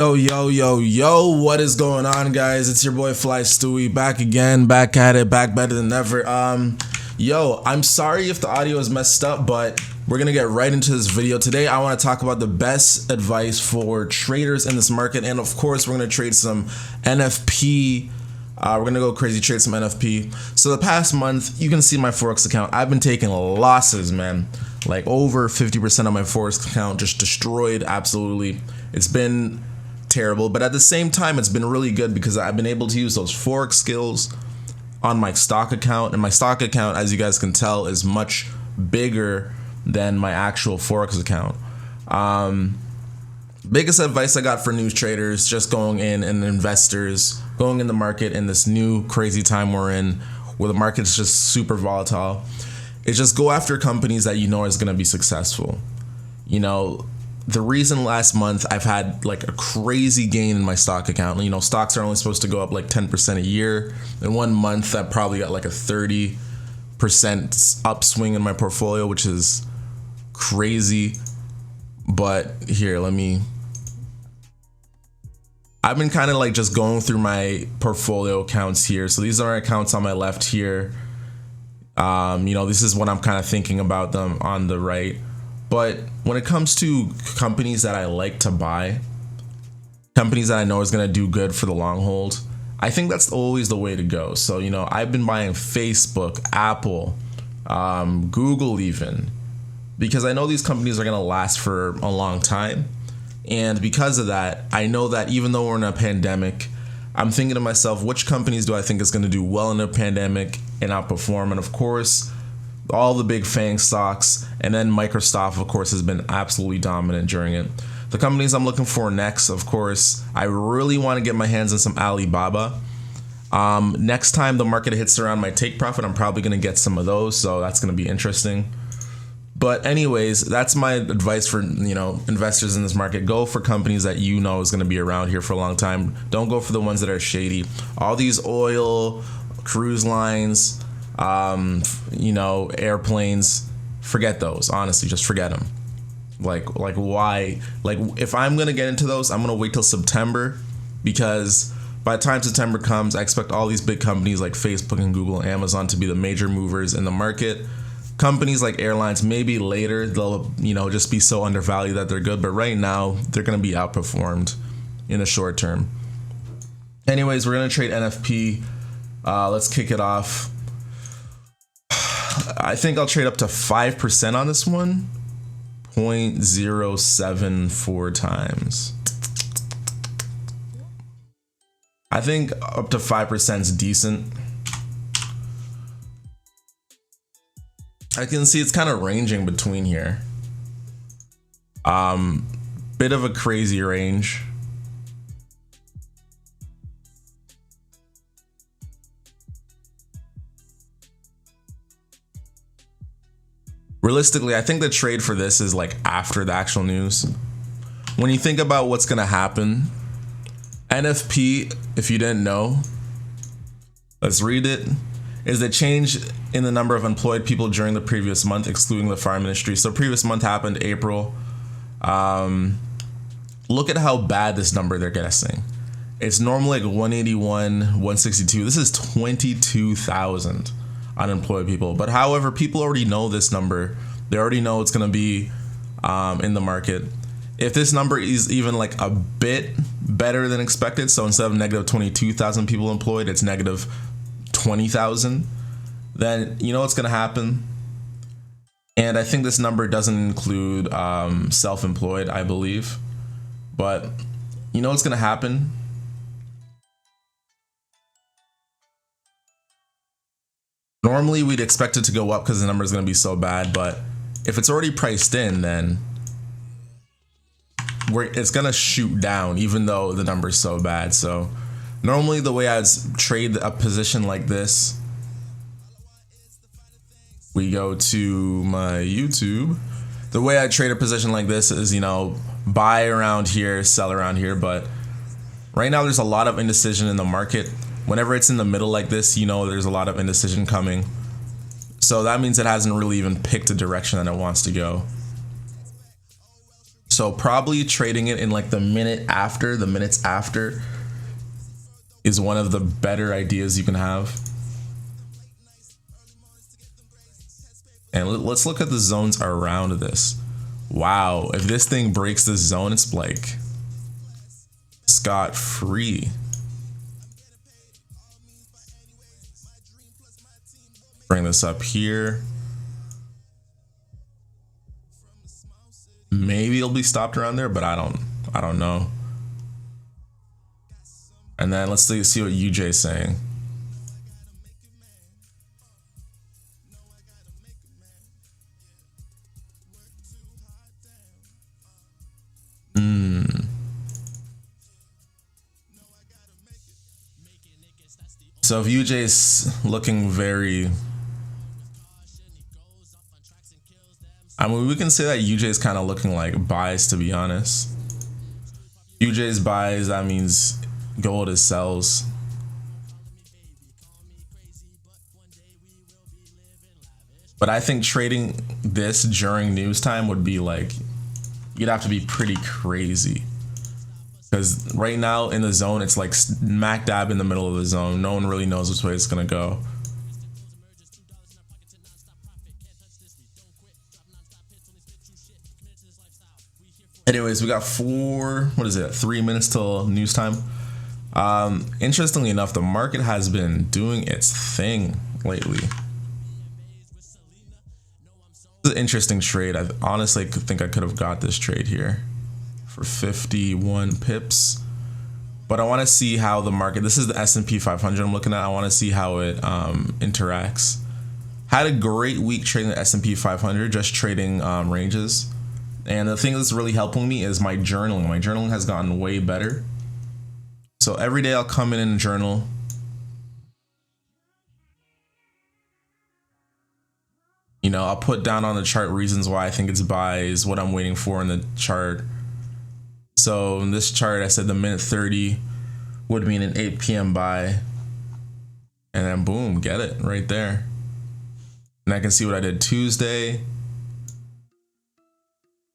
Yo, what is going on, guys? It's your boy Fly Stewie back again, back at it, back better than ever. I'm sorry if the audio is messed up, but we're gonna get right into this video. Today I want to talk about the best advice for traders in this market, and of course we're gonna trade some NFP. We're gonna go crazy, trade some NFP. So the past month, you can see my Forex account. I've been taking losses, man. Like over 50% of my Forex account just destroyed. Absolutely, it's been terrible, but at the same time it's been really good because I've been able to use those Forex skills on my stock account, and my stock account, as you guys can tell, is much bigger than my actual Forex account. Biggest advice I got for new traders just going in and investors going in the market in this new crazy time we're in where the market's just super volatile is just go after companies that you know is going to be successful. You know, the reason last month I've had like a crazy gain in my stock account, you know, stocks are only supposed to go up like 10% a year. In 1 month, I probably got like a 30% upswing in my portfolio, which is crazy. But here, I've been kind of like just going through my portfolio accounts here. So these are accounts on my left here. You know, this is what I'm kind of thinking about them on the right. But when it comes to companies that I like to buy, companies that I know is going to do good for the long hold, I think that's always the way to go. So, you know, I've been buying Facebook, Apple, Google even, because I know these companies are going to last for a long time. And because of that, I know that even though we're in a pandemic, I'm thinking to myself, which companies do I think is going to do well in a pandemic and outperform? And of course, all the big FANG stocks, and then Microsoft, of course, has been absolutely dominant during it. The companies I'm looking for next, of course, I really want to get my hands on some Alibaba. Next time the market hits around my take profit, I'm probably going to get some of those, so that's going to be interesting. But anyways, that's my advice for, you know, investors in this market. Go for companies that you know is going to be around here for a long time. Don't go for the ones that are shady. All these oil, cruise lines, you know, airplanes, forget those. Honestly, just forget them. Like why? Like, if I'm gonna get into those, I'm gonna wait till September, because by the time September comes, I expect all these big companies like Facebook and Google and Amazon to be the major movers in the market. Companies like airlines, maybe later they'll, you know, just be so undervalued that they're good, but right now they're gonna be outperformed in the short term. Anyways, we're gonna trade NFP. Let's kick it off. I think I'll trade up to 5% on this one. 0.074 times. I think up to 5% is decent. I can see it's kind of ranging between here. Bit of a crazy range. Realistically, I think the trade for this is like after the actual news. When you think about what's going to happen, NFP, if you didn't know, let's read it, is the change in the number of employed people during the previous month, excluding the farm industry. So previous month happened April. Look at how bad this number they're guessing. It's normally like 181, 162. This is 22,000. Unemployed people. But however, people already know this number. They already know it's going to be in the market. If this number is even like a bit better than expected, so instead of negative 22,000 people employed, it's negative 20,000, then you know what's going to happen. And I think this number doesn't include self-employed, I believe. But you know what's going to happen? Normally, we'd expect it to go up because the number is going to be so bad, but if it's already priced in, then it's going to shoot down, even though the number is so bad. So normally, the way I trade a position like this, we go to my YouTube. The way I trade a position like this is, you know, buy around here, sell around here, but right now there's a lot of indecision in the market. Whenever it's in the middle like this, you know there's a lot of indecision coming. So that means it hasn't really even picked a direction that it wants to go. So probably trading it in like the minutes after is one of the better ideas you can have. And let's look at the zones around this. Wow, if this thing breaks the zone, it's like scot-free. Bring this up here. Maybe it'll be stopped around there, but I don't know. And then let's see what UJ's saying. So if UJ's looking very, I mean, we can say that UJ's kind of looking like buys, to be honest. UJ's buys, that means gold is sells. But I think trading this during news time would be like, you'd have to be pretty crazy. Because right now in the zone, it's like smack dab in the middle of the zone. No one really knows which way it's going to go. Anyways, we got 3 minutes till news time. Interestingly enough, the market has been doing its thing lately. This is an interesting trade. I honestly think I could have got this trade here for 51 pips, but I want to see how the market, this is the S&P 500 I'm looking at. I want to see how it interacts. Had a great week trading the S&P 500, just trading ranges. And the thing that's really helping me is my journaling. My journaling has gotten way better. So every day I'll come in and journal. You know, I'll put down on the chart reasons why I think it's buys, what I'm waiting for in the chart. So in this chart, I said the minute 30 would mean an 8 p.m. buy. And then boom, get it right there. And I can see what I did Tuesday.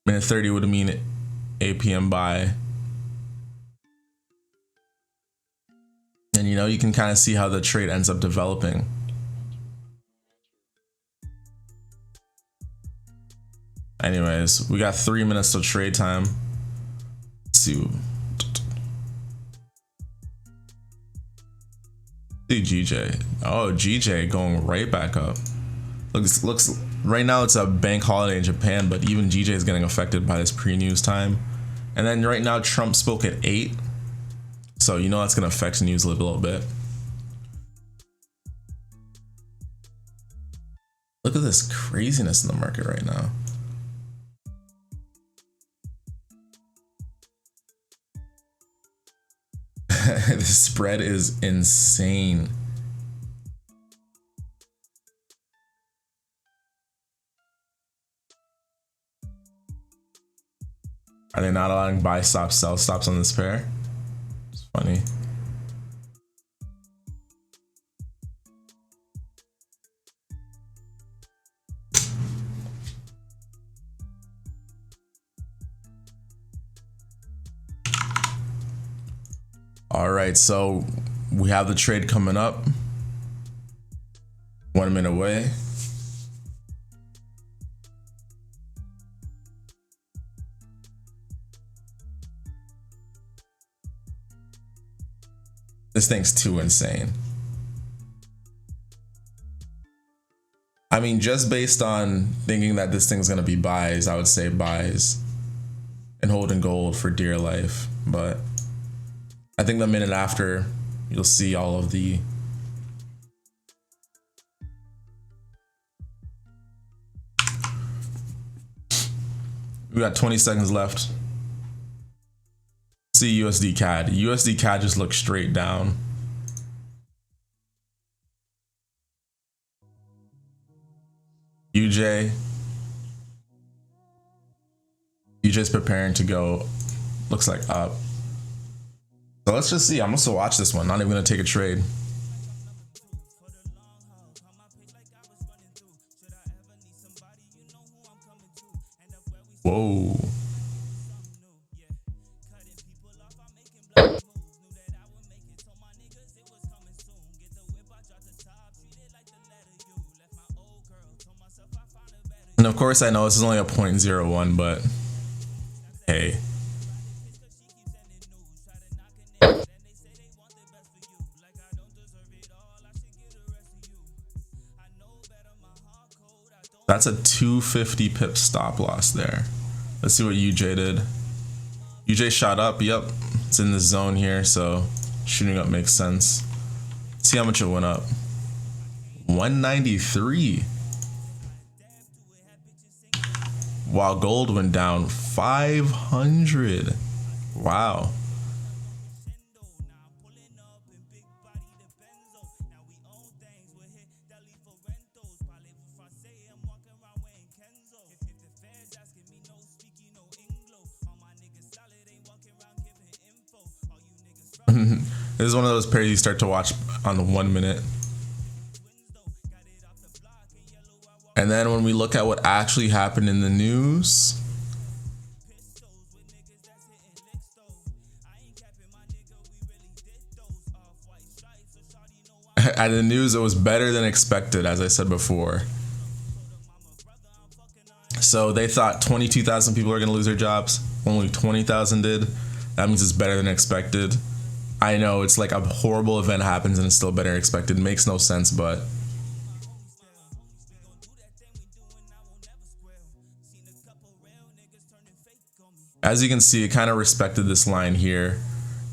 Minute 30 would mean 8 p.m. buy. And you know, you can kind of see how the trade ends up developing. Anyways, we got 3 minutes till trade time. Let's see GJ. Oh, GJ going right back up. Looks right now it's a bank holiday in Japan, but even GJ is getting affected by this pre-news time. And then right now Trump spoke at 8, so you know that's gonna affect news a little bit. Look at this craziness in the market right now. The spread is insane. Are they not allowing buy stops, sell stops on this pair? It's funny. All right, so we have the trade coming up. 1 minute away. This thing's too insane. I mean, just based on thinking that this thing's gonna be buys, I would say buys and holding gold for dear life. But I think the minute after, you'll see all of the we got 20 seconds left. See USD CAD. USD CAD just looks straight down. UJ's preparing to go, looks like up. So let's just see. I'm also watch this one. Not even gonna take a trade. Whoa. And of course, I know this is only a 0.01, but hey. That's a 250 pip stop loss there. Let's see what UJ did. UJ shot up. Yep, it's in the zone here, so shooting up makes sense. Let's see how much it went up. 193. While gold went down 500. Wow. This is one of those pairs you start to watch on the 1 minute. And then when we look at what actually happened in the news, at the news, it was better than expected, as I said before. So they thought 22,000 people are going to lose their jobs. Only 20,000 did. That means it's better than expected. I know it's like a horrible event happens and it's still better than expected. It makes no sense, but as you can see, it kind of respected this line here.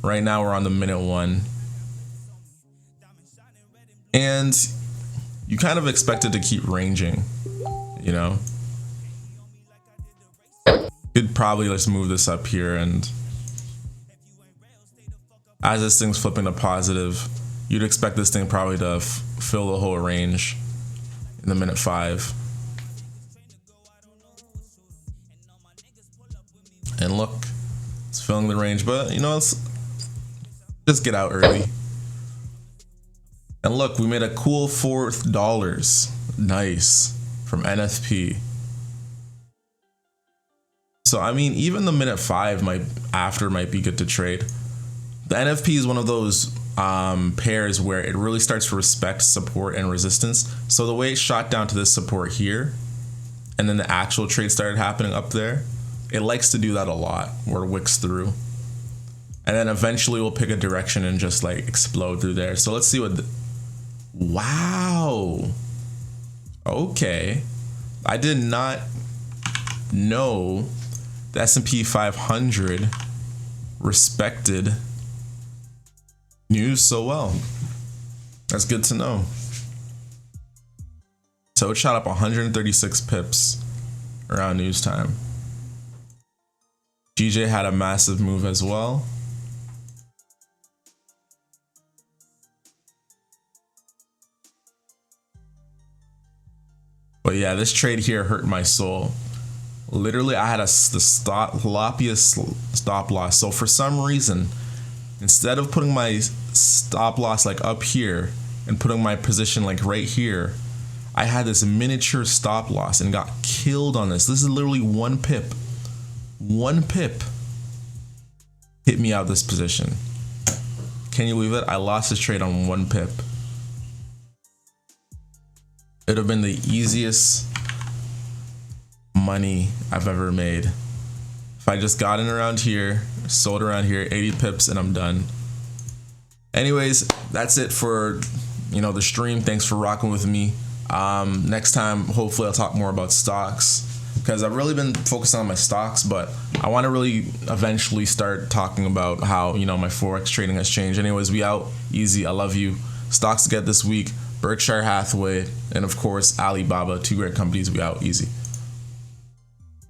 Right now we're on the minute one. And you kind of expect it to keep ranging, you know? Could probably just move this up here, and as this thing's flipping to positive, you'd expect this thing probably to fill the whole range in the minute 5. And look, it's filling the range, but you know, let's just get out early. And look, we made a cool $4. Nice. From NFP. So I mean, even the minute 5 might be good to trade. The NFP is one of those pairs where it really starts to respect support and resistance. So the way it shot down to this support here, and then the actual trade started happening up there, it likes to do that a lot, where it wicks through. And then eventually we'll pick a direction and just like explode through there. So let's see what wow. Okay. I did not know the S&P 500 respected news so well. That's good to know. So it shot up 136 pips around news time. GJ had a massive move as well. But yeah, this trade here hurt my soul. Literally, I had the sloppiest stop loss. So for some reason, instead of putting my stop loss like up here and putting my position like right here, I had this miniature stop loss and got killed on this. This is literally 1 pip. 1 pip hit me out of this position. Can you believe it? I lost this trade on 1 pip. It would have been the easiest money I've ever made. If I just got in around here, sold around here, 80 pips, and I'm done. Anyways, that's it for the stream. Thanks for rocking with me. Next time, hopefully I'll talk more about stocks, because I've really been focused on my stocks, but I want to really eventually start talking about how my Forex trading has changed. Anyways, we out. Easy. I love you. Stocks to get this week: Berkshire Hathaway and of course Alibaba. 2 great companies. We out. Easy.